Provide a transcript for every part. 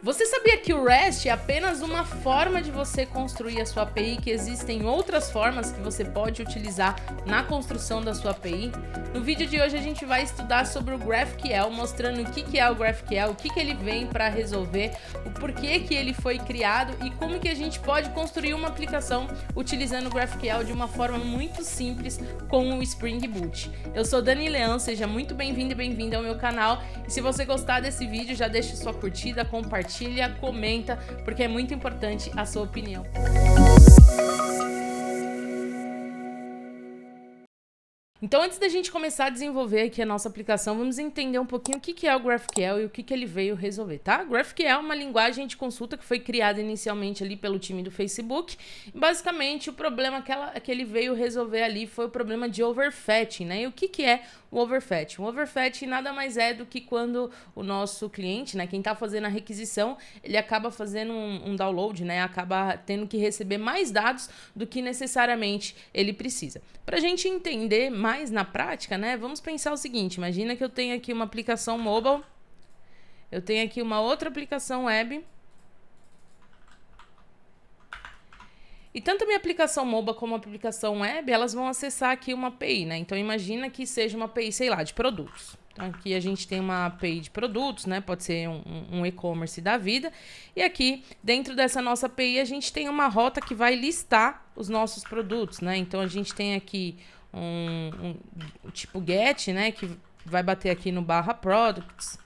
Você sabia que o REST é apenas uma forma de você construir a sua API, que existem outras formas que você pode utilizar na construção da sua API? No vídeo de hoje a gente vai estudar sobre o GraphQL, mostrando o que é o GraphQL, o que ele vem para resolver, o porquê que ele foi criado e como que a gente pode construir uma aplicação utilizando o GraphQL de uma forma muito simples com o Spring Boot. Eu sou Dani Leão, seja muito bem-vindo e bem-vinda ao meu canal. E se você gostar desse vídeo, já deixa sua curtida, compartilha, comenta, porque é muito importante a sua opinião. Então, antes da gente começar a desenvolver aqui a nossa aplicação, vamos entender um pouquinho o que é o GraphQL e o que ele veio resolver, tá? GraphQL é uma linguagem de consulta que foi criada inicialmente ali pelo time do Facebook. Basicamente, o problema que ele veio resolver ali foi o problema de overfetching, né? E o que é o overfetching? O overfetching nada mais é do que quando o nosso cliente, né, quem está fazendo a requisição, ele acaba fazendo um download, né? Acaba tendo que receber mais dados do que necessariamente ele precisa. Para a gente entender mais na prática, né, vamos pensar o seguinte: imagina que eu tenho aqui uma aplicação mobile, eu tenho aqui uma outra aplicação web, e tanto a minha aplicação mobile como a aplicação web, elas vão acessar aqui uma API, né? Então imagina que seja uma API, sei lá, de produtos. Então aqui a gente tem uma API de produtos, né? Pode ser um e-commerce da vida. E aqui, dentro dessa nossa API, a gente tem uma rota que vai listar os nossos produtos, né? Então a gente tem aqui um tipo get, né? Que vai bater aqui no /products,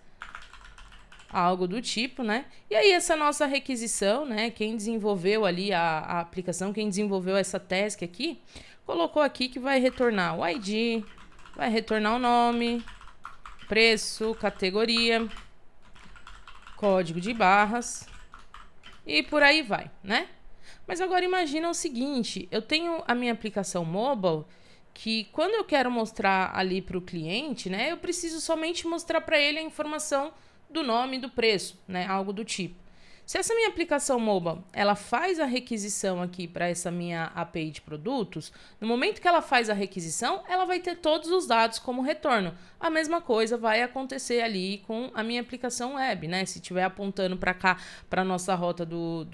algo do tipo, né? E aí essa nossa requisição, né? Quem desenvolveu ali a aplicação, quem desenvolveu essa task aqui, colocou aqui que vai retornar o ID, vai retornar o nome, preço, categoria, código de barras e por aí vai, né? Mas agora imagina o seguinte: eu tenho a minha aplicação mobile que quando eu quero mostrar ali para o cliente, né, eu preciso somente mostrar para ele a informação do nome e do preço, né, algo do tipo. Se essa minha aplicação mobile, ela faz a requisição aqui para essa minha API de produtos, no momento que ela faz a requisição, ela vai ter todos os dados como retorno. A mesma coisa vai acontecer ali com a minha aplicação web, né? Se estiver apontando para cá, para a nossa rota do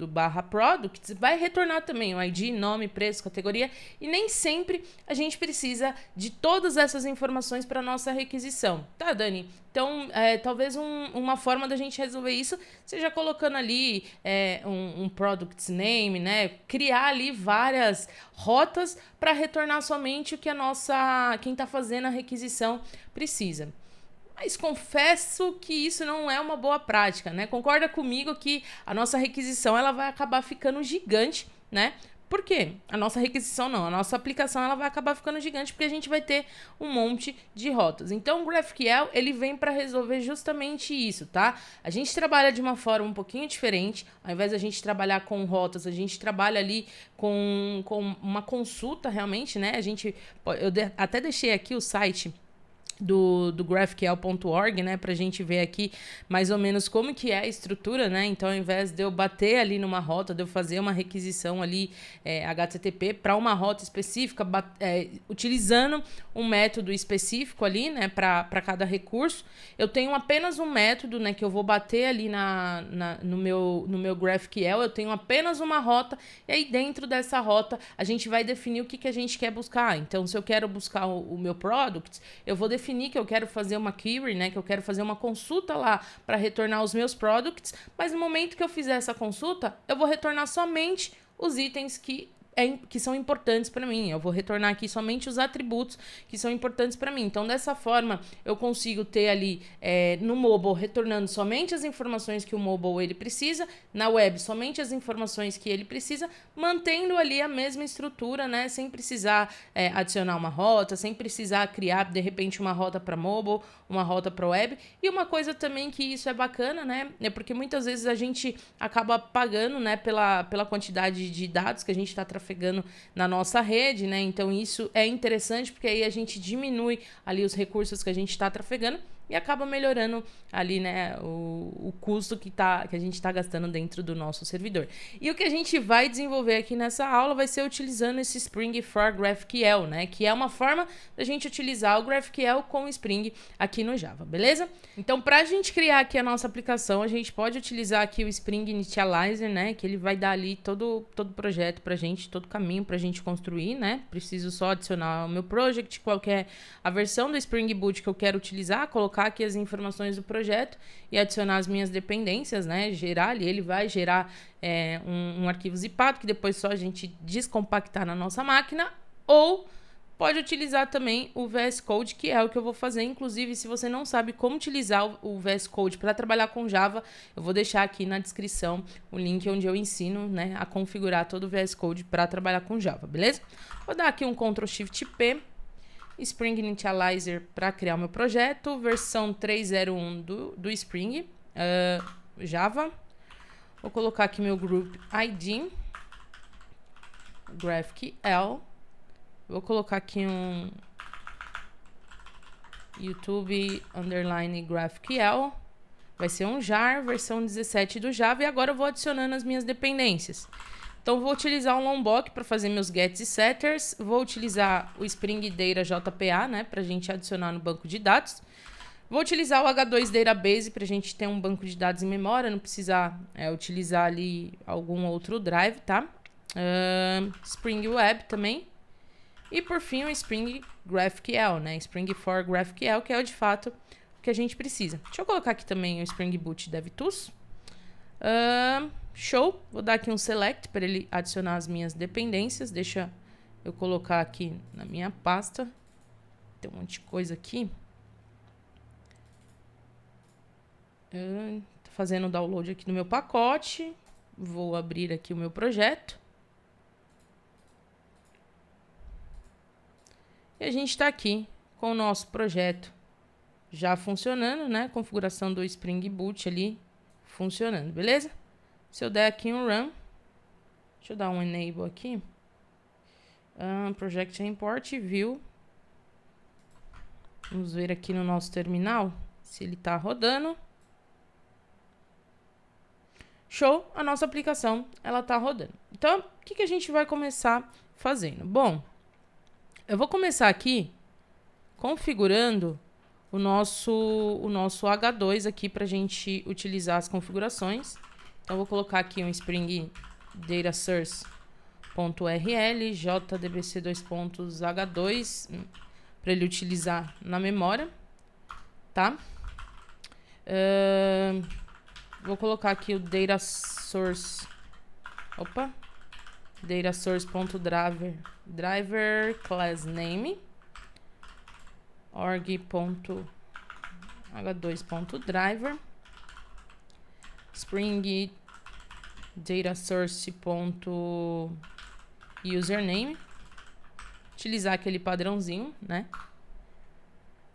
/products, vai retornar também o ID, nome, preço, categoria, e nem sempre a gente precisa de todas essas informações para nossa requisição. Tá, Dani? Então, talvez uma forma da gente resolver isso seja colocando ali um product name, né? Criar ali várias rotas para retornar somente o que quem está fazendo a requisição precisa. Mas confesso que isso não é uma boa prática, né? Concorda comigo que a nossa requisição ela vai acabar ficando gigante, né? Por quê? A nossa requisição não, a nossa aplicação ela vai acabar ficando gigante porque a gente vai ter um monte de rotas. Então o GraphQL ele vem para resolver justamente isso, tá? A gente trabalha de uma forma um pouquinho diferente. Ao invés da gente trabalhar com rotas, a gente trabalha ali com uma consulta realmente, né? Até deixei aqui o site do GraphQL.org, né, pra gente ver aqui mais ou menos como que é a estrutura, né? Então, ao invés de eu bater ali numa rota, de eu fazer uma requisição ali HTTP para uma rota específica, utilizando um método específico ali, né, para cada recurso, eu tenho apenas um método, né, que eu vou bater ali no meu GraphQL, eu tenho apenas uma rota, e aí dentro dessa rota a gente vai definir o que a gente quer buscar. Então, se eu quero buscar o meu product, eu vou definir que eu quero fazer uma query, né, que eu quero fazer uma consulta lá para retornar os meus products, mas no momento que eu fizer essa consulta, eu vou retornar somente os itens que são importantes para mim. Eu vou retornar aqui somente os atributos que são importantes para mim. Então, dessa forma, eu consigo ter ali no mobile retornando somente as informações que o mobile ele precisa, na web somente as informações que ele precisa, mantendo ali a mesma estrutura, né? Sem precisar adicionar uma rota, sem precisar criar, de repente, uma rota para mobile, uma rota para web. E uma coisa também que isso é bacana, né? É porque muitas vezes a gente acaba pagando, né, pela quantidade de dados que a gente está trafegando na nossa rede, né? Então isso é interessante porque aí a gente diminui ali os recursos que a gente está trafegando e acaba melhorando ali, né, o custo que a gente tá gastando dentro do nosso servidor. E o que a gente vai desenvolver aqui nessa aula vai ser utilizando esse Spring for GraphQL, né, que é uma forma da gente utilizar o GraphQL com o Spring aqui no Java, beleza? Então, para a gente criar aqui a nossa aplicação, a gente pode utilizar aqui o Spring Initializer, né, que ele vai dar ali todo o projeto pra gente, todo o caminho pra gente construir, né? Preciso só adicionar o meu project, qual que é a versão do Spring Boot que eu quero utilizar, colocar aqui as informações do projeto e adicionar as minhas dependências, né? Gerar ali, ele vai gerar um arquivo zipado que depois só a gente descompactar na nossa máquina, ou pode utilizar também o VS Code, que é o que eu vou fazer. Inclusive, se você não sabe como utilizar o VS Code para trabalhar com Java, eu vou deixar aqui na descrição o link onde eu ensino, né, a configurar todo o VS Code para trabalhar com Java, beleza? Vou dar aqui um Ctrl Shift P, Spring Initializer para criar o meu projeto, versão 3.0.1 do Spring, Java. Vou colocar aqui meu Group ID, GraphQL. Vou colocar aqui um YouTube underline GraphQL. Vai ser um jar, versão 17 do Java. E agora eu vou adicionando as minhas dependências. Então, vou utilizar um Lombok para fazer meus gets e setters. Vou utilizar o Spring Data JPA, né, para a gente adicionar no banco de dados. Vou utilizar o H2 Database para a gente ter um banco de dados em memória, não precisar utilizar ali algum outro drive, tá? Spring Web também. E por fim o Spring GraphQL, né? Spring for GraphQL, que é de fato o que a gente precisa. Deixa eu colocar aqui também o Spring Boot DevTools. Show. Vou dar aqui um select para ele adicionar as minhas dependências. Deixa eu colocar aqui na minha pasta. Tem um monte de coisa aqui. Tô fazendo o download aqui do meu pacote. Vou abrir aqui o meu projeto. E a gente está aqui com o nosso projeto já funcionando, né? Configuração do Spring Boot ali funcionando, beleza? Se eu der aqui um run, deixa eu dar um enable aqui. Project Import View. Vamos ver aqui no nosso terminal se ele está rodando. Show, a nossa aplicação ela está rodando. Então, o que a gente vai começar fazendo? Bom, eu vou começar aqui configurando o nosso H2 aqui para a gente utilizar as configurações. Então, eu vou colocar aqui um Spring Data Source.rl, JDBC H2 para ele utilizar na memória, tá? Vou colocar aqui o Data Source. Data Source.driver class name org.h2.driver Spring Data Source.username. Utilizar aquele padrãozinho, né?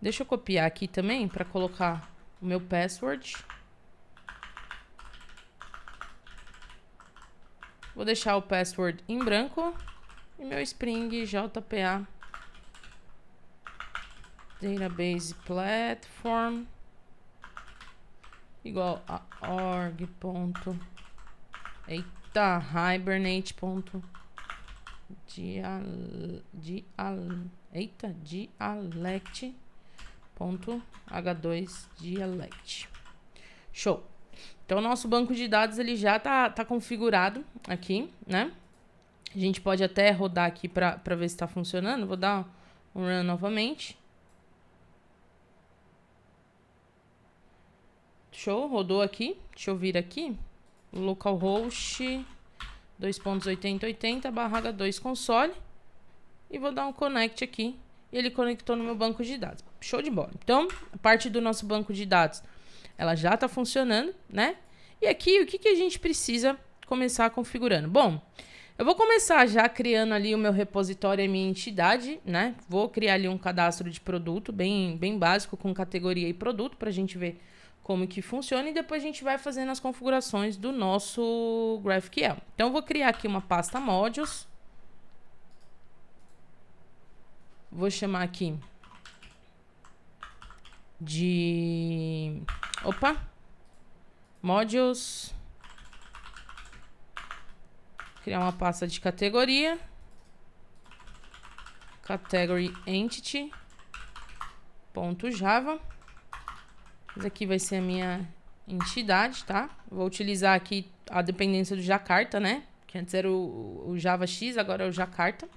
Deixa eu copiar aqui também para colocar o meu password. Vou deixar o password em branco e meu Spring JPA Database Platform igual a dialect.h2dialect. Show. Então, o nosso banco de dados ele já tá configurado aqui, né? A gente pode até rodar aqui para ver se está funcionando. Vou dar um run novamente. Show, rodou aqui. Deixa eu vir aqui. Localhost 2.8080/H2 console. E vou dar um connect aqui. E ele conectou no meu banco de dados. Show de bola. Então, a parte do nosso banco de dados ela já está funcionando, né? E aqui, o que a gente precisa começar configurando? Bom, eu vou começar já criando ali o meu repositório e a minha entidade, né? Vou criar ali um cadastro de produto bem básico com categoria e produto para a gente ver como que funciona e depois a gente vai fazendo as configurações do nosso GraphQL. Então, eu vou criar aqui uma pasta modules. Vou chamar aqui de... Opa! Modules. Criar uma pasta de categoria. Category Entity. .java. Isso aqui vai ser a minha entidade, tá? Vou utilizar aqui a dependência do Jakarta, né? Que antes era o Java X, agora é o Jakarta.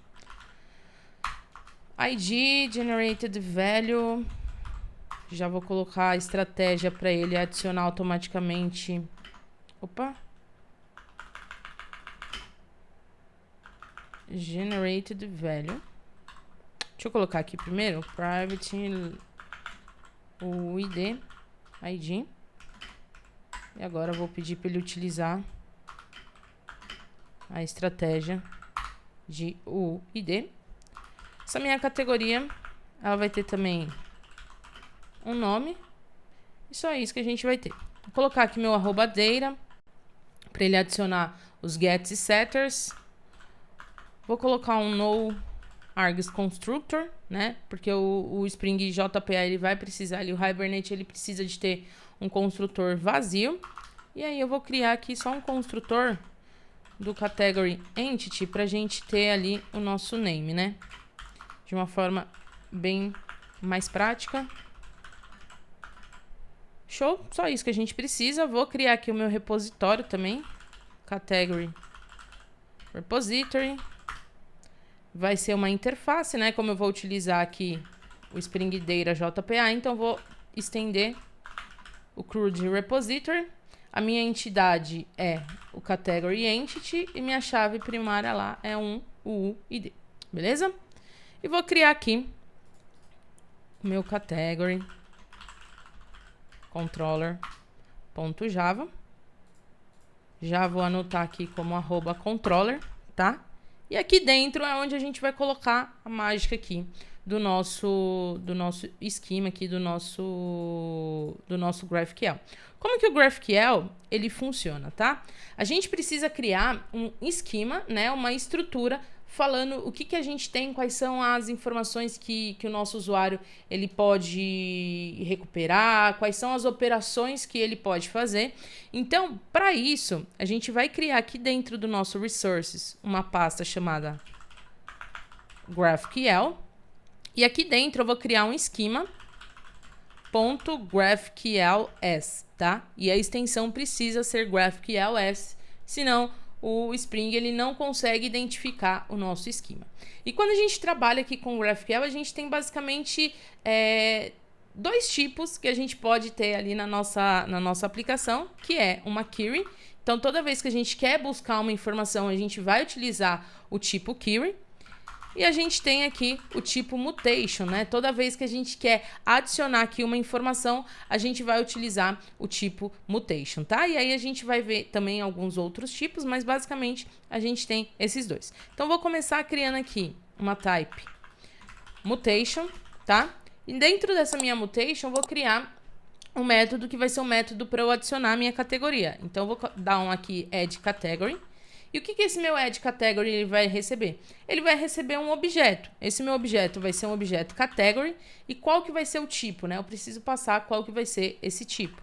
ID, Generated Value. Já vou colocar a estratégia para ele adicionar automaticamente. Opa! Generated Value. Deixa eu colocar aqui primeiro. Private, o ID. ID. E agora eu vou pedir para ele utilizar a estratégia de UID. Essa minha categoria, ela vai ter também um nome. E só isso que a gente vai ter. Vou colocar aqui meu @data para ele adicionar os gets e setters. Vou colocar um noArgs constructor, né? Porque o Spring JPA ele vai precisar ali, o Hibernate ele precisa de ter um construtor vazio. E aí eu vou criar aqui só um construtor do category entity pra gente ter ali o nosso name, né? De uma forma bem mais prática. Show, só isso que a gente precisa. Vou criar aqui o meu repositório também. Category Repository. Vai ser uma interface, né? Como eu vou utilizar aqui o Spring Data JPA, então vou estender o CRUD Repository. A minha entidade é o Category Entity e minha chave primária lá é um UID. Beleza? E vou criar aqui o meu Category Controller.java. Já vou anotar aqui como @controller, tá? E aqui dentro é onde a gente vai colocar a mágica aqui do nosso esquema aqui, do nosso GraphQL. Como que o GraphQL, ele funciona, tá? A gente precisa criar um esquema, né, uma estrutura falando o que a gente tem, quais são as informações que o nosso usuário ele pode recuperar, quais são as operações que ele pode fazer. Então, para isso, a gente vai criar aqui dentro do nosso resources uma pasta chamada GraphQL. E aqui dentro eu vou criar um esquema .graphqls, tá? E a extensão precisa ser GraphQLs, senão o Spring ele não consegue identificar o nosso esquema. E quando a gente trabalha aqui com o GraphQL, a gente tem basicamente dois tipos que a gente pode ter ali na nossa aplicação, que é uma query. Então, toda vez que a gente quer buscar uma informação, a gente vai utilizar o tipo query. E a gente tem aqui o tipo mutation, né? Toda vez que a gente quer adicionar aqui uma informação, a gente vai utilizar o tipo mutation, tá? E aí a gente vai ver também alguns outros tipos, mas basicamente a gente tem esses dois. Então, vou começar criando aqui uma type mutation, tá? E dentro dessa minha mutation, eu vou criar um método que vai ser um método para eu adicionar a minha categoria. Então, eu vou dar um aqui add category. E o que esse meu add category ele vai receber? Ele vai receber um objeto. Esse meu objeto vai ser um objeto category. E qual que vai ser o tipo, né? Eu preciso passar qual que vai ser esse tipo.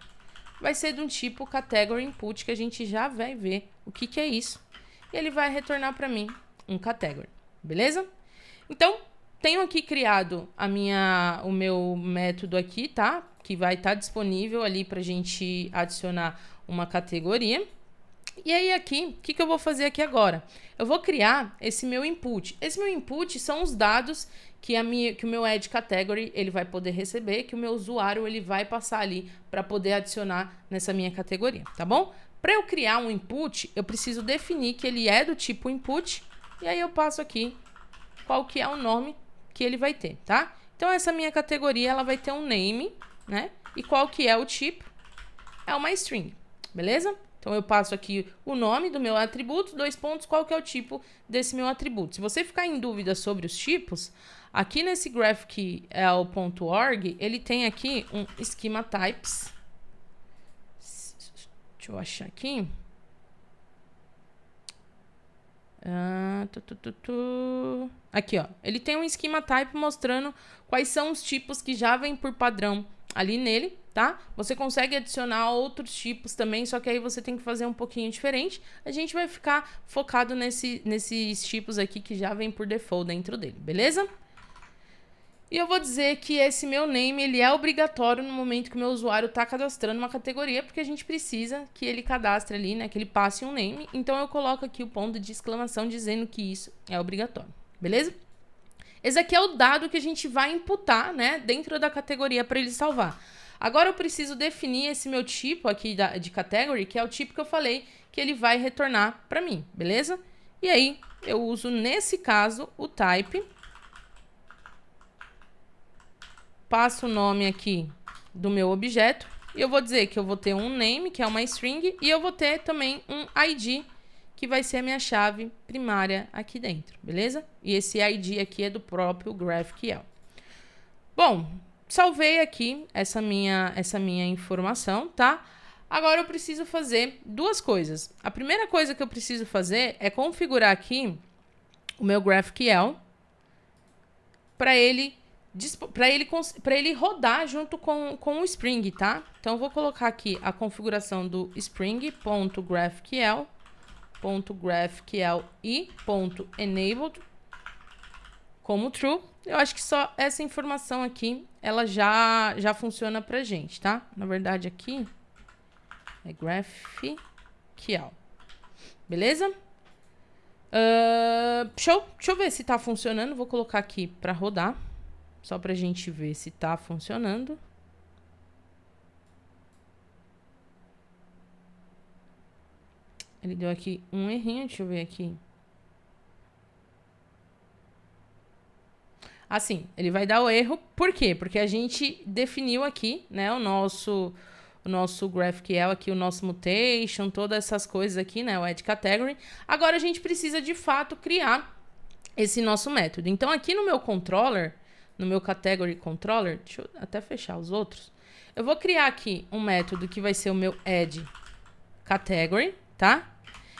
Vai ser de um tipo category input, que a gente já vai ver o que é isso. E ele vai retornar para mim um category. Beleza? Então, tenho aqui criado o meu método aqui, tá? Que vai estar disponível ali para a gente adicionar uma categoria. E aí aqui, o que eu vou fazer aqui agora? Eu vou criar esse meu input. Esse meu input são os dados que o meu add category ele vai poder receber, que o meu usuário ele vai passar ali para poder adicionar nessa minha categoria, tá bom? Para eu criar um input, eu preciso definir que ele é do tipo input, e aí eu passo aqui qual que é o nome que ele vai ter, tá? Então essa minha categoria ela vai ter um name, né? E qual que é o tipo? É uma string, beleza? Então, eu passo aqui o nome do meu atributo, 2 pontos, qual que é o tipo desse meu atributo. Se você ficar em dúvida sobre os tipos, aqui nesse graphql.org, ele tem aqui um schema types. Deixa eu achar aqui. Aqui, ó. Ele tem um schema type mostrando quais são os tipos que já vêm por padrão ali nele, tá? Você consegue adicionar outros tipos também, só que aí você tem que fazer um pouquinho diferente. A gente vai ficar focado nesses tipos aqui que já vem por default dentro dele, beleza? E eu vou dizer que esse meu name, ele é obrigatório no momento que o meu usuário está cadastrando uma categoria, porque a gente precisa que ele cadastre ali, né, que ele passe um name. Então eu coloco aqui o ponto de exclamação dizendo que isso é obrigatório, beleza? Esse aqui é o dado que a gente vai imputar, né, dentro da categoria para ele salvar. Agora eu preciso definir esse meu tipo aqui de category, que é o tipo que eu falei que ele vai retornar para mim, beleza? E aí eu uso, nesse caso, o type. Passo o nome aqui do meu objeto. E eu vou dizer que eu vou ter um name, que é uma string, e eu vou ter também um ID, que vai ser a minha chave primária aqui dentro, beleza? E esse ID aqui é do próprio GraphQL. Bom, salvei aqui essa minha informação, tá? Agora eu preciso fazer duas coisas. A primeira coisa que eu preciso fazer é configurar aqui o meu GraphQL para ele rodar junto com o Spring, tá? Então, eu vou colocar aqui a configuração do spring.graphql.graphql.enabled como true. Eu acho que só essa informação aqui, ela já funciona pra gente, tá? Na verdade, aqui é GraphQL. Beleza? Deixa eu ver se tá funcionando. Vou colocar aqui pra rodar. Só pra gente ver se tá funcionando. Ele deu aqui um errinho, deixa eu ver aqui. Assim, ele vai dar o erro, por quê? Porque a gente definiu aqui, né, o nosso GraphQL aqui, o nosso mutation, todas essas coisas aqui, né, o add category. Agora a gente precisa, de fato, criar esse nosso método. Então, aqui no meu controller, no meu category controller, deixa eu até fechar os outros, eu vou criar aqui um método que vai ser o meu add category, tá?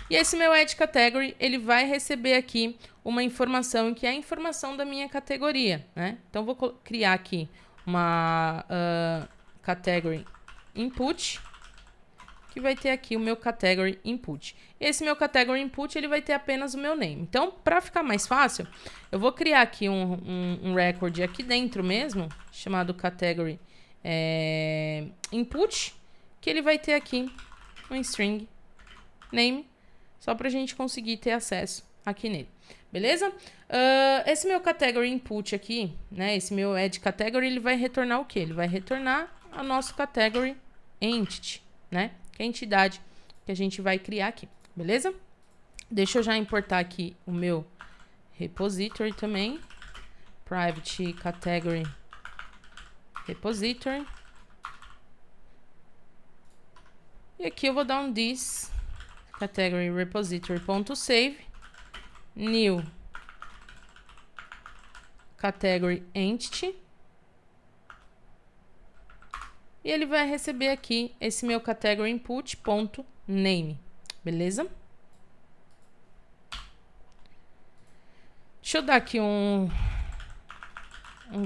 E esse meu add category, ele vai receber aqui uma informação que é a informação da minha categoria, né? Então, vou criar aqui uma category input, que vai ter aqui o meu category input. Esse meu category input, ele vai ter apenas o meu name. Então, para ficar mais fácil, eu vou criar aqui um record aqui dentro mesmo, chamado category input, que ele vai ter aqui um string name, só para a gente conseguir ter acesso aqui nele. Beleza? Esse meu category input aqui, né, esse meu add category, ele vai retornar o quê? Ele vai retornar a nosso category entity, né? Que é a entidade que a gente vai criar aqui, beleza? Deixa eu já importar aqui o meu repository também. Private category repository. E aqui eu vou dar um this category repository.save new category entity. E ele vai receber aqui esse meu category input.name, beleza? Deixa eu dar aqui um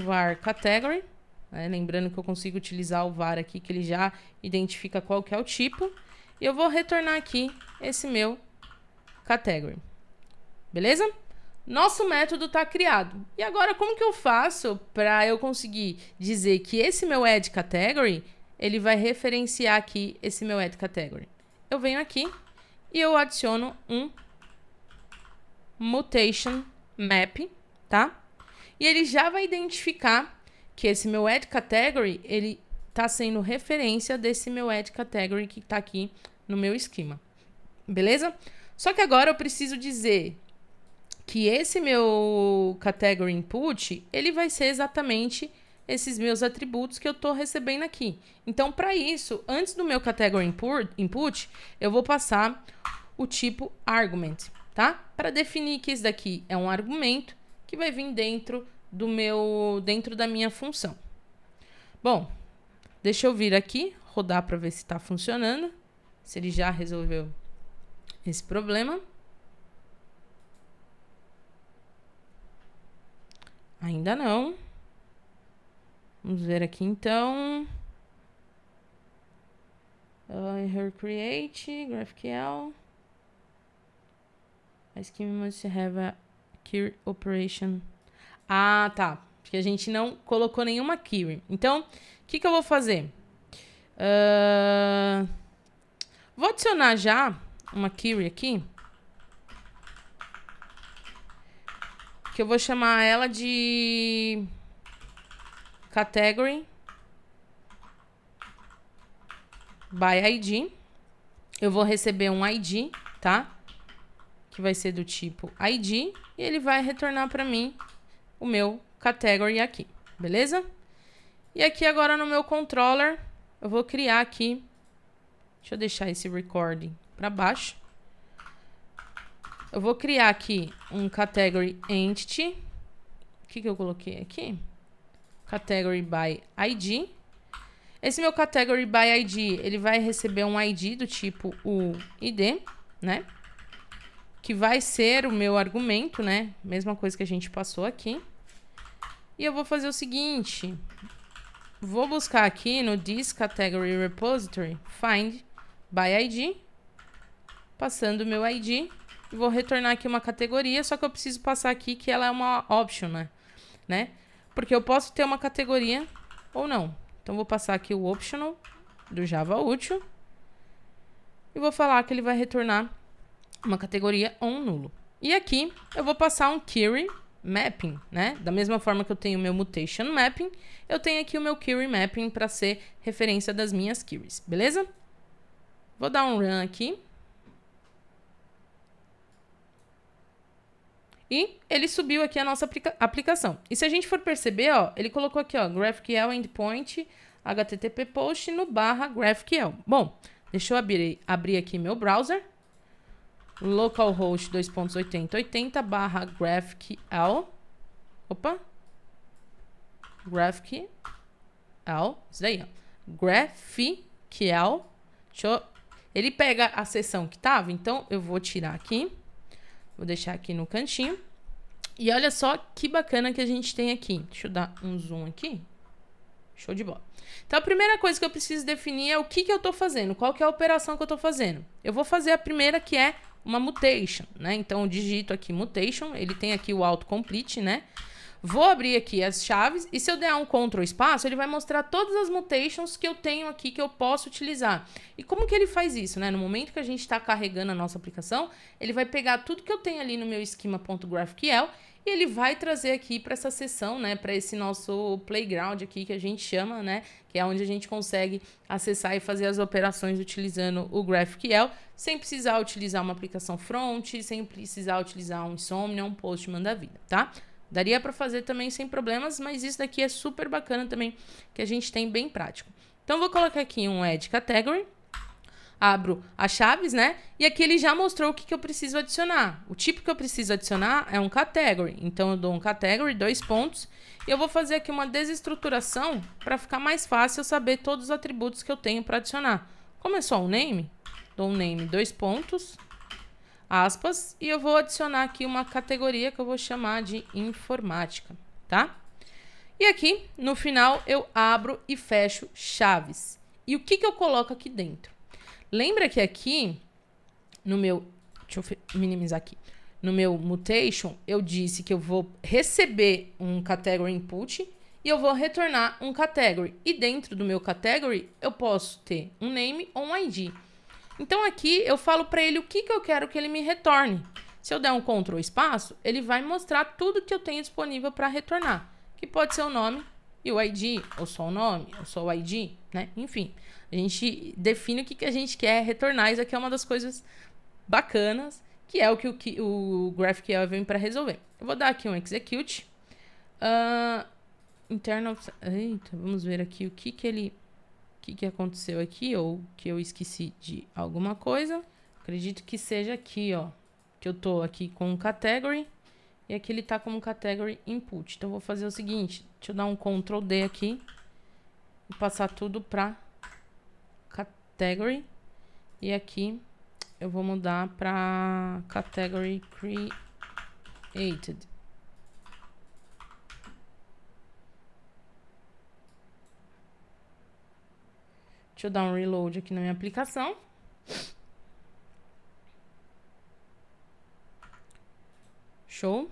var category, né? Lembrando que eu consigo utilizar o var aqui, que ele já identifica qual que é o tipo. E eu vou retornar aqui esse meu category, beleza? Nosso método está criado. E agora, como que eu faço para eu conseguir dizer que esse meu add category, ele vai referenciar aqui esse meu add category? Eu venho aqui e eu adiciono um mutation map, tá? E ele já vai identificar que esse meu add category, ele está sendo referência desse meu add category que está aqui no meu esquema. Beleza? Só que agora eu preciso dizer que esse meu category input, ele vai ser exatamente esses meus atributos que eu estou recebendo aqui. Então, para isso, antes do meu category input, eu vou passar o tipo argument, tá? Para definir que esse daqui é um argumento que vai vir dentro da minha função. Bom, deixa eu vir aqui, rodar para ver se está funcionando, se ele já resolveu esse problema. Ainda não. Vamos ver aqui, então. Her create, GraphQL. A schema must have a query operation. Ah, tá. Porque a gente não colocou nenhuma query. Então, o que eu vou fazer? Vou adicionar já uma query aqui. Que eu vou chamar ela de category by ID. Eu vou receber um ID, tá? Que vai ser do tipo ID. E ele vai retornar para mim o meu category aqui, beleza? E aqui agora no meu controller, eu vou criar aqui. Deixa eu deixar esse recording para baixo. Eu vou criar aqui um category entity. O que eu coloquei aqui? Category by ID. Esse meu category by ID, ele vai receber um ID do tipo o ID, né? Que vai ser o meu argumento, né? Mesma coisa que a gente passou aqui. E eu vou fazer o seguinte. Vou buscar aqui no this category repository, find by ID. Passando o meu ID. E vou retornar aqui uma categoria, só que eu preciso passar aqui que ela é uma option, né? Porque eu posso ter uma categoria ou não. Então, vou passar aqui o optional do Java útil. E vou falar que ele vai retornar uma categoria ou um nulo. E aqui, eu vou passar um query mapping, né? Da mesma forma que eu tenho o meu mutation mapping, eu tenho aqui o meu query mapping para ser referência das minhas queries, beleza? Vou dar um run aqui. E ele subiu aqui a nossa aplicação. E se a gente for perceber, ó, ele colocou aqui, ó, GraphQL endpoint HTTP post no /GraphQL. Bom, deixa eu abrir aqui meu browser. Localhost 2.8080 /GraphQL. Opa. GraphQL. Isso daí, ó. GraphQL. Ele pega a seção que tava, então eu vou tirar aqui. Vou deixar aqui no cantinho. E olha só que bacana que a gente tem aqui. Deixa eu dar um zoom aqui. Show de bola. Então, a primeira coisa que eu preciso definir é o que eu estou fazendo. Qual que é a operação que eu estou fazendo. Eu vou fazer a primeira, que é uma mutation, né? Então, eu digito aqui mutation. Ele tem aqui o autocomplete, né? Vou abrir aqui as chaves e se eu der um Ctrl espaço, ele vai mostrar todas as mutations que eu tenho aqui que eu posso utilizar. E como que ele faz isso, né? No momento que a gente está carregando a nossa aplicação, ele vai pegar tudo que eu tenho ali no meu schema.graphql e ele vai trazer aqui para essa seção, né? Para esse nosso playground aqui que a gente chama, né? Que é onde a gente consegue acessar e fazer as operações utilizando o GraphQL, sem precisar utilizar uma aplicação front, sem precisar utilizar um Insomnia, um Postman da vida, tá? Daria para fazer também sem problemas, mas isso daqui é super bacana também, que a gente tem bem prático. Então, vou colocar aqui um add category, abro as chaves, né? E aqui ele já mostrou o que eu preciso adicionar. O tipo que eu preciso adicionar é um category. Então, eu dou um category, 2 pontos, e eu vou fazer aqui uma desestruturação para ficar mais fácil eu saber todos os atributos que eu tenho para adicionar. Como é só um name, dou um name, 2 pontos, aspas, e eu vou adicionar aqui uma categoria que eu vou chamar de informática, tá? E aqui, no final, eu abro e fecho chaves. E o que eu coloco aqui dentro? Lembra que aqui, no meu... Deixa eu minimizar aqui. No meu mutation, eu disse que eu vou receber um category input e eu vou retornar um category. E dentro do meu category, eu posso ter um name ou um ID. Então, aqui, eu falo para ele o que eu quero que ele me retorne. Se eu der um Ctrl espaço, ele vai mostrar tudo que eu tenho disponível para retornar. Que pode ser o nome e o ID, ou só o nome, ou só o ID, né? Enfim, a gente define o que a gente quer retornar. Isso aqui é uma das coisas bacanas, que é o que o GraphQL vem para resolver. Eu vou dar aqui um execute. Internal... Eita, vamos ver aqui o que aconteceu aqui, ou que eu esqueci de alguma coisa. Acredito que seja aqui, ó. Que eu tô aqui com um category. E aqui ele tá como category input. Então, eu vou fazer o seguinte. Deixa eu dar um Ctrl D aqui. E passar tudo pra category. E aqui eu vou mudar pra category created. Deixa eu dar um reload aqui na minha aplicação. Show.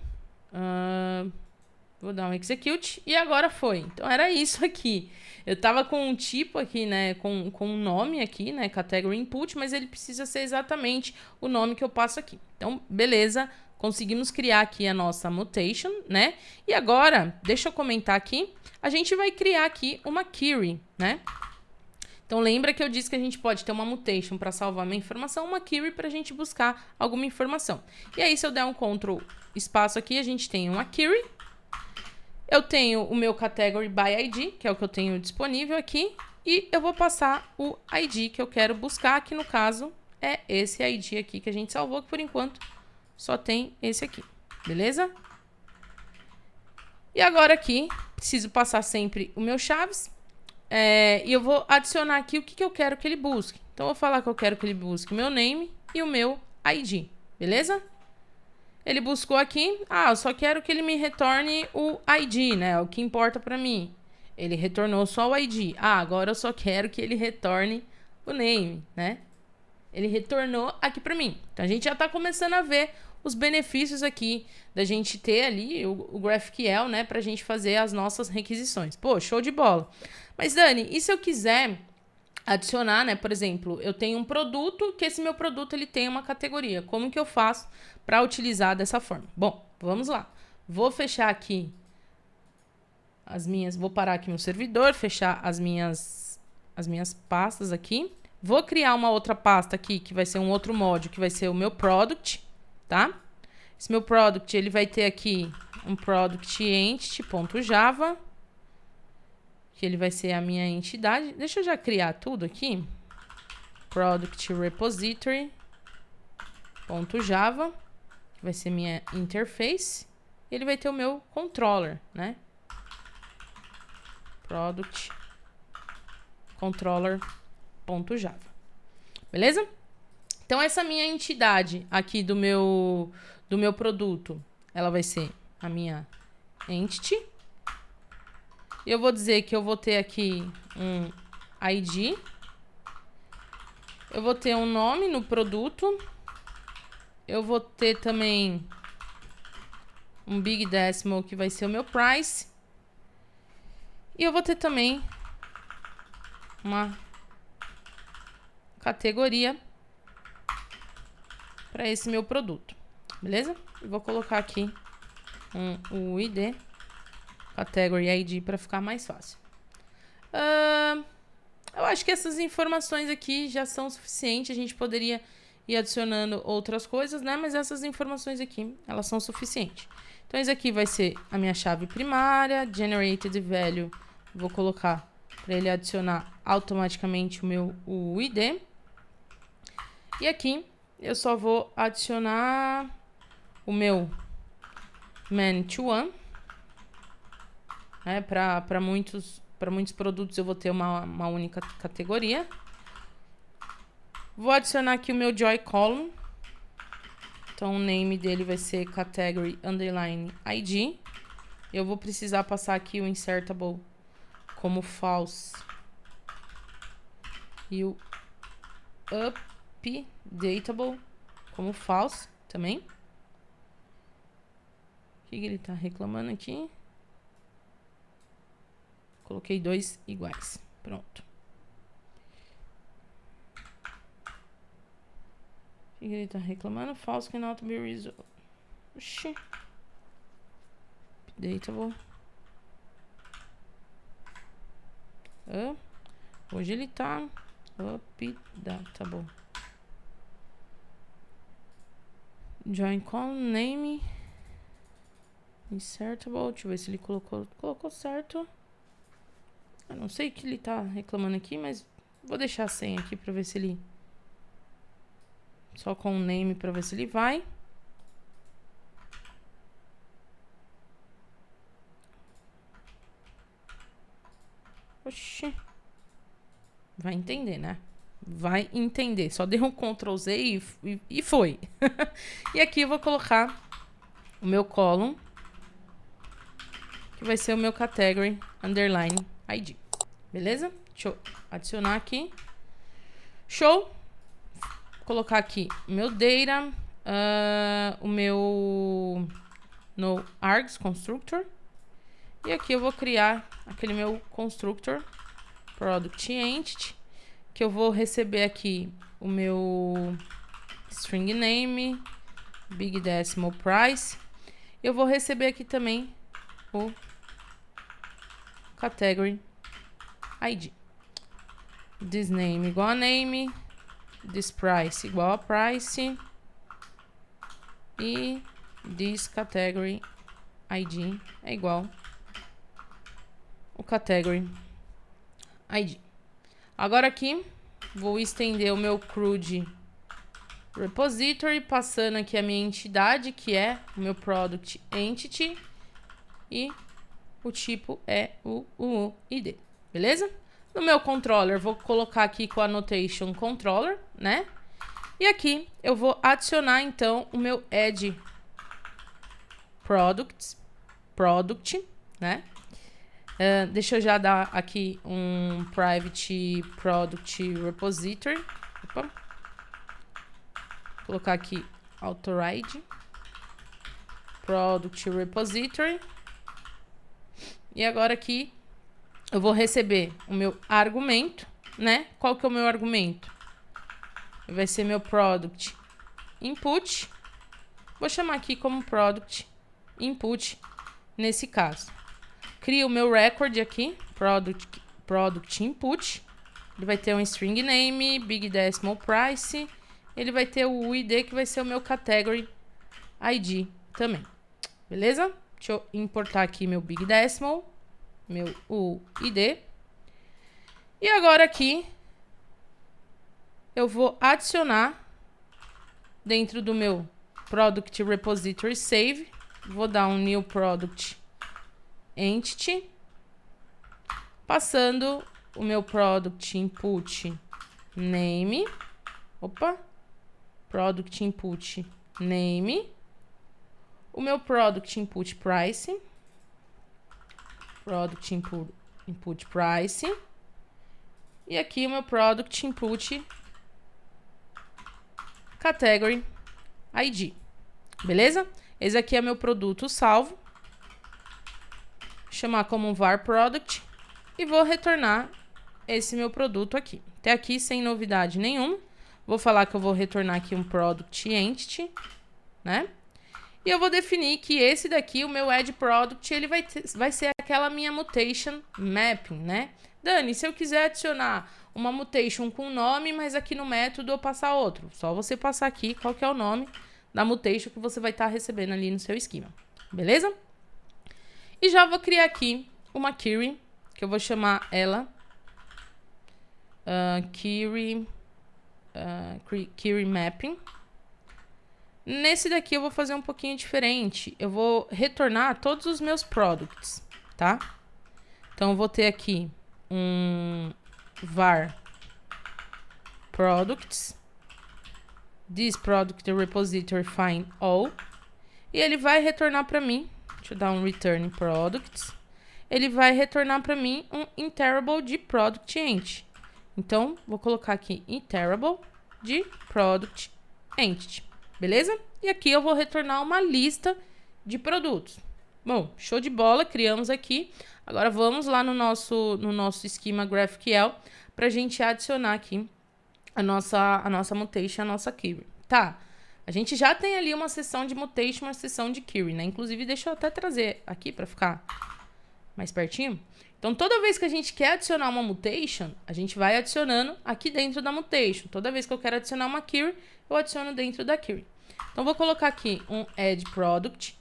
Vou dar um execute. E agora foi. Então, era isso aqui. Eu tava com um tipo aqui, né? Com um nome aqui, né? Category input, mas ele precisa ser exatamente o nome que eu passo aqui. Então, beleza. Conseguimos criar aqui a nossa mutation, né? E agora, deixa eu comentar aqui. A gente vai criar aqui uma query, né? Então, lembra que eu disse que a gente pode ter uma mutation para salvar uma informação, uma query para a gente buscar alguma informação. E aí, se eu der um Ctrl espaço aqui, a gente tem uma query. Eu tenho o meu category by ID, que é o que eu tenho disponível aqui. E eu vou passar o ID que eu quero buscar, que no caso é esse ID aqui que a gente salvou, que por enquanto só tem esse aqui. Beleza? E agora aqui, preciso passar sempre o meu chaves. E eu vou adicionar aqui o que eu quero que ele busque. Então, eu vou falar que eu quero que ele busque o meu name e o meu ID. Beleza? Ele buscou aqui. Eu só quero que ele me retorne o ID, né? O que importa pra mim. Ele retornou só o ID. Agora eu só quero que ele retorne o name, né? Ele retornou aqui pra mim. Então, a gente já tá começando a ver os benefícios aqui da gente ter ali o GraphQL, né? Pra gente fazer as nossas requisições. Pô, show de bola. Mas, Dani, e se eu quiser adicionar, né? Por exemplo, eu tenho um produto que esse meu produto ele tem uma categoria. Como que eu faço para utilizar dessa forma? Bom, vamos lá. Vou fechar aqui as minhas... Vou parar aqui meu servidor, fechar as minhas pastas aqui. Vou criar uma outra pasta aqui, que vai ser um outro módulo, que vai ser o meu product, tá? Esse meu product, ele vai ter aqui um product entity.java, que ele vai ser a minha entidade. Deixa eu já criar tudo aqui. Product repository.java, que vai ser minha interface. Ele vai ter o meu controller, né? Product controller.java. Beleza? Então, essa minha entidade aqui do meu produto, ela vai ser a minha entity. Eu vou dizer que eu vou ter aqui um ID. Eu vou ter um nome no produto. Eu vou ter também um big decimal, que vai ser o meu price. E eu vou ter também uma categoria para esse meu produto. Beleza? Eu vou colocar aqui o ID. Category ID para ficar mais fácil. Eu acho que essas informações aqui já são suficientes. A gente poderia ir adicionando outras coisas, né? Mas essas informações aqui, elas são suficientes. Então, isso aqui vai ser a minha chave primária. Generated value. Vou colocar para ele adicionar automaticamente o ID. E aqui, eu só vou adicionar o meu man to one. Para muitos produtos eu vou ter uma única categoria. Vou adicionar aqui o meu join column. Então, o name dele vai ser category underline ID. Eu vou precisar passar aqui o insertable como false. E o updatable como false também. O que ele está reclamando aqui? Coloquei dois iguais. Pronto. O que ele tá reclamando? False cannot be resolved. Oxi. Updatable. Hoje ele tá updatable. Join column name. Insertable. Deixa eu ver se ele colocou certo. Eu não sei o que ele tá reclamando aqui, mas vou deixar sem aqui pra ver se ele... Só com o name pra ver se ele vai. Oxi. Vai entender, né? Vai entender. Só dei um Ctrl Z e foi. E aqui eu vou colocar o meu column, que vai ser o meu category underline ID. Beleza? Deixa eu adicionar aqui. Show. Vou colocar aqui meu data, o meu no args constructor. E aqui eu vou criar aquele meu constructor product entity, que eu vou receber aqui o meu string name, big decimal price. Eu vou receber aqui também o category ID. This name igual a name, this price igual a price e this category ID é igual o category ID. Agora aqui vou estender o meu CRUD repository, passando aqui a minha entidade, que é o meu product entity, e o tipo é o UUID, beleza? No meu controller, vou colocar aqui com a annotation controller, né? E aqui eu vou adicionar, então, o meu add product, né? Deixa eu já dar aqui um private product repository. Opa. Colocar aqui authoride product repository. E agora aqui eu vou receber o meu argumento, né? Qual que é o meu argumento? Vai ser meu product input. Vou chamar aqui como product input nesse caso. Crio o meu record aqui, product input. Ele vai ter um string name, big decimal price. Ele vai ter o UID, que vai ser o meu category ID também. Beleza? Deixa eu importar aqui meu big decimal, meu UID. E agora aqui eu vou adicionar dentro do meu product repository save. Vou dar um new product entity, passando o meu product input name. Opa! Product input name. O meu product input price. Product input price. E aqui o meu product input category ID. Beleza? Esse aqui é meu produto salvo. Vou chamar como um var product e vou retornar esse meu produto aqui. Até aqui sem novidade nenhuma. Vou falar que eu vou retornar aqui um product entity, né? E eu vou definir que esse daqui, o meu add product, ele vai ser aquela minha mutation mapping, né? Dani, se eu quiser adicionar uma mutation com nome, mas aqui no método eu passar outro. Só você passar aqui qual que é o nome da mutation que você vai estar recebendo ali no seu esquema. Beleza? E já vou criar aqui uma query, que eu vou chamar ela query mapping. Nesse daqui eu vou fazer um pouquinho diferente. Eu vou retornar todos os meus products, tá? Então eu vou ter aqui um var products, this product repository find all, e ele vai retornar para mim, deixa eu dar um return products, ele vai retornar para mim um iterable de product entity. Então vou colocar aqui iterable de product entity, beleza? E aqui eu vou retornar uma lista de produtos. Bom, show de bola, criamos aqui. Agora vamos lá no nosso esquema GraphQL para a gente adicionar aqui a nossa mutation, a nossa query. Tá, a gente já tem ali uma seção de mutation, uma seção de query, né? Inclusive, deixa eu até trazer aqui para ficar mais pertinho. Então, toda vez que a gente quer adicionar uma mutation, a gente vai adicionando aqui dentro da mutation. Toda vez que eu quero adicionar uma query, eu adiciono dentro da query. Então, vou colocar aqui um add product,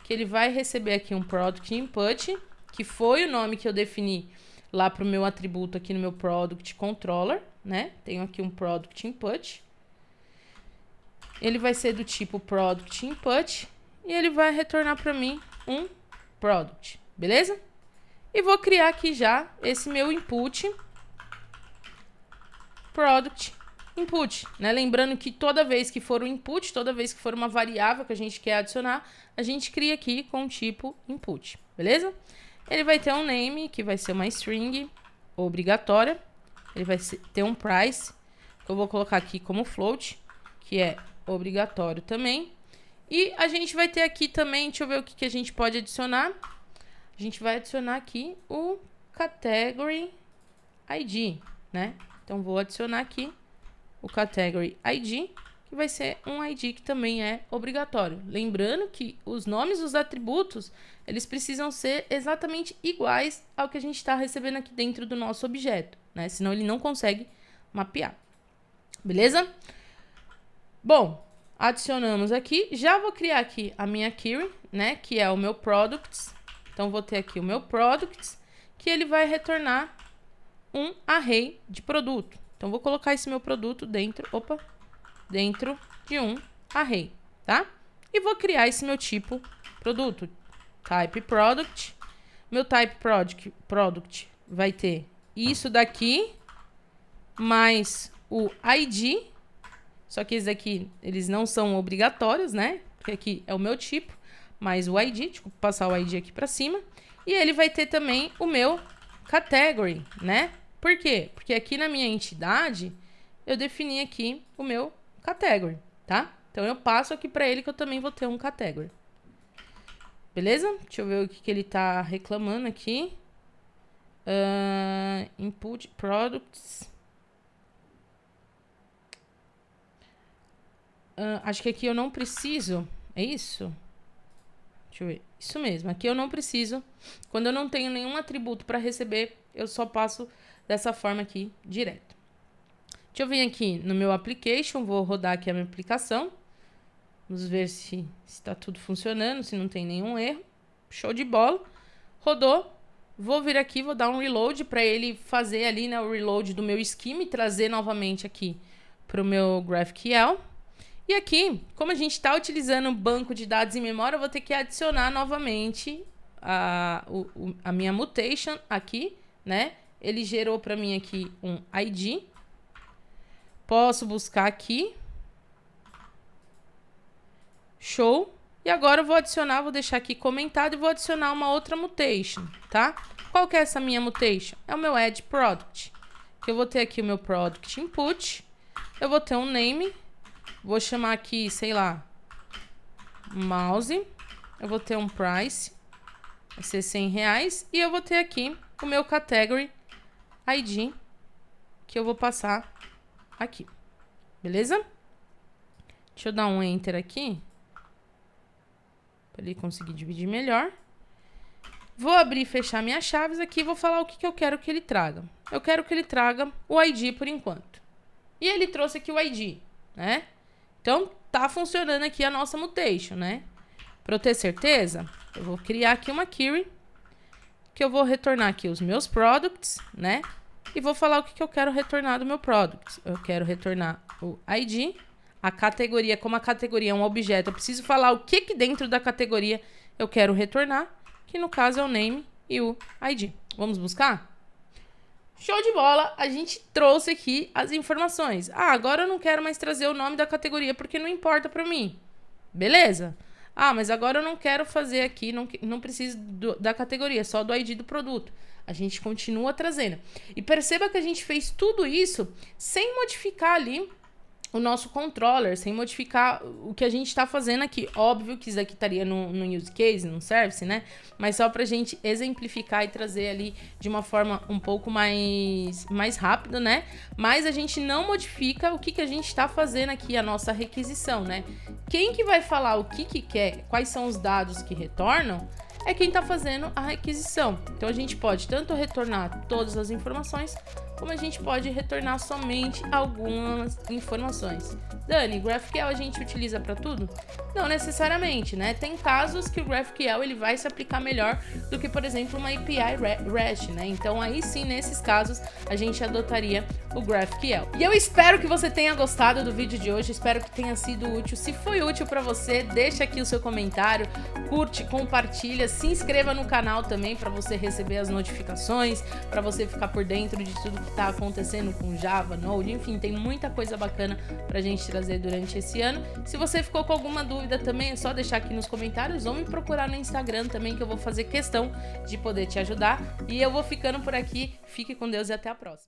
que ele vai receber aqui um product input, que foi o nome que eu defini lá para o meu atributo aqui no meu product controller, né? Tenho aqui um product input. Ele vai ser do tipo product input e ele vai retornar para mim um product, beleza? E vou criar aqui já esse meu input product input, né? Lembrando que toda vez que for um input, toda vez que for uma variável que a gente quer adicionar, a gente cria aqui com o tipo input, beleza? Ele vai ter um name, que vai ser uma string, obrigatória. Ele vai ter um price, que eu vou colocar aqui como float, que é obrigatório também. E a gente vai ter aqui também, deixa eu ver o que a gente pode adicionar. A gente vai adicionar aqui o category ID, né? Então, vou adicionar aqui o category ID, que vai ser um ID que também é obrigatório. Lembrando que os nomes dos atributos, eles precisam ser exatamente iguais ao que a gente está recebendo aqui dentro do nosso objeto, né? Senão ele não consegue mapear. Beleza? Bom, adicionamos aqui. Já vou criar aqui a minha query, né? Que é o meu products. Então, vou ter aqui o meu products, que ele vai retornar um array de produto. Então, vou colocar esse meu produto dentro de um array, tá? E vou criar esse meu tipo produto, type product. Meu type product vai ter isso daqui, mais o ID. Só que esses aqui, eles não são obrigatórios, né? Porque aqui é o meu tipo, mais o ID. Deixa eu passar o ID aqui para cima. E ele vai ter também o meu category, né? Por quê? Porque aqui na minha entidade, eu defini aqui o meu category, tá? Então, eu passo aqui para ele que eu também vou ter um category. Beleza? Deixa eu ver o que ele tá reclamando aqui. Input products. Acho que aqui eu não preciso. É isso? Deixa eu ver. Isso mesmo. Aqui eu não preciso. Quando eu não tenho nenhum atributo para receber, eu só passo dessa forma aqui, direto. Deixa eu vir aqui no meu application. Vou rodar aqui a minha aplicação. Vamos ver se está tudo funcionando, se não tem nenhum erro. Show de bola. Rodou. Vou vir aqui, vou dar um reload para ele fazer ali, né, o reload do meu schema e trazer novamente aqui para o meu GraphQL. E aqui, como a gente está utilizando um banco de dados em memória, eu vou ter que adicionar novamente a minha mutation aqui, né? Ele gerou para mim aqui um ID. Posso buscar aqui. Show. E agora eu vou adicionar, vou deixar aqui comentado e vou adicionar uma outra mutation, tá? Qual que é essa minha mutation? É o meu add product. Que eu vou ter aqui o meu product input. Eu vou ter um name. Vou chamar aqui, sei lá, mouse. Eu vou ter um price. Vai ser R$100. E eu vou ter aqui o meu category ID. Que eu vou passar aqui. Beleza? Deixa eu dar um enter aqui. Para ele conseguir dividir melhor. Vou abrir e fechar minhas chaves aqui e vou falar o que eu quero que ele traga. Eu quero que ele traga o ID por enquanto. E ele trouxe aqui o ID, né? Então, tá funcionando aqui a nossa mutation, né? Para eu ter certeza, eu vou criar aqui uma query. Que eu vou retornar aqui os meus products, né? E vou falar o que eu quero retornar do meu product. Eu quero retornar o ID. A categoria, como a categoria é um objeto, eu preciso falar o que dentro da categoria eu quero retornar, que no caso é o name e o ID. Vamos buscar? Show de bola! A gente trouxe aqui as informações. Agora eu não quero mais trazer o nome da categoria porque não importa para mim. Beleza? Mas agora eu não quero fazer aqui, não preciso da categoria, só do ID do produto. A gente continua trazendo. E perceba que a gente fez tudo isso sem modificar ali o nosso controller, sem modificar o que a gente está fazendo aqui. Óbvio que isso aqui estaria no use case, no service, né? Mas só para a gente exemplificar e trazer ali de uma forma um pouco mais rápida, né? Mas a gente não modifica o que a gente está fazendo aqui, a nossa requisição, né? Quem que vai falar o que quer, quais são os dados que retornam, é quem está fazendo a requisição. Então, a gente pode tanto retornar todas as informações, como a gente pode retornar somente algumas informações. Dani, GraphQL a gente utiliza para tudo? Não necessariamente, né? Tem casos que o GraphQL ele vai se aplicar melhor do que, por exemplo, uma API REST, né? Então, aí sim, nesses casos, a gente adotaria o GraphQL. E eu espero que você tenha gostado do vídeo de hoje, espero que tenha sido útil. Se foi útil para você, deixa aqui o seu comentário, curte, compartilha, se inscreva no canal também para você receber as notificações, para você ficar por dentro de tudo que está acontecendo com Java, Node, enfim, tem muita coisa bacana pra gente trazer durante esse ano. Se você ficou com alguma dúvida também, é só deixar aqui nos comentários ou me procurar no Instagram também, que eu vou fazer questão de poder te ajudar. E eu vou ficando por aqui, fique com Deus e até a próxima.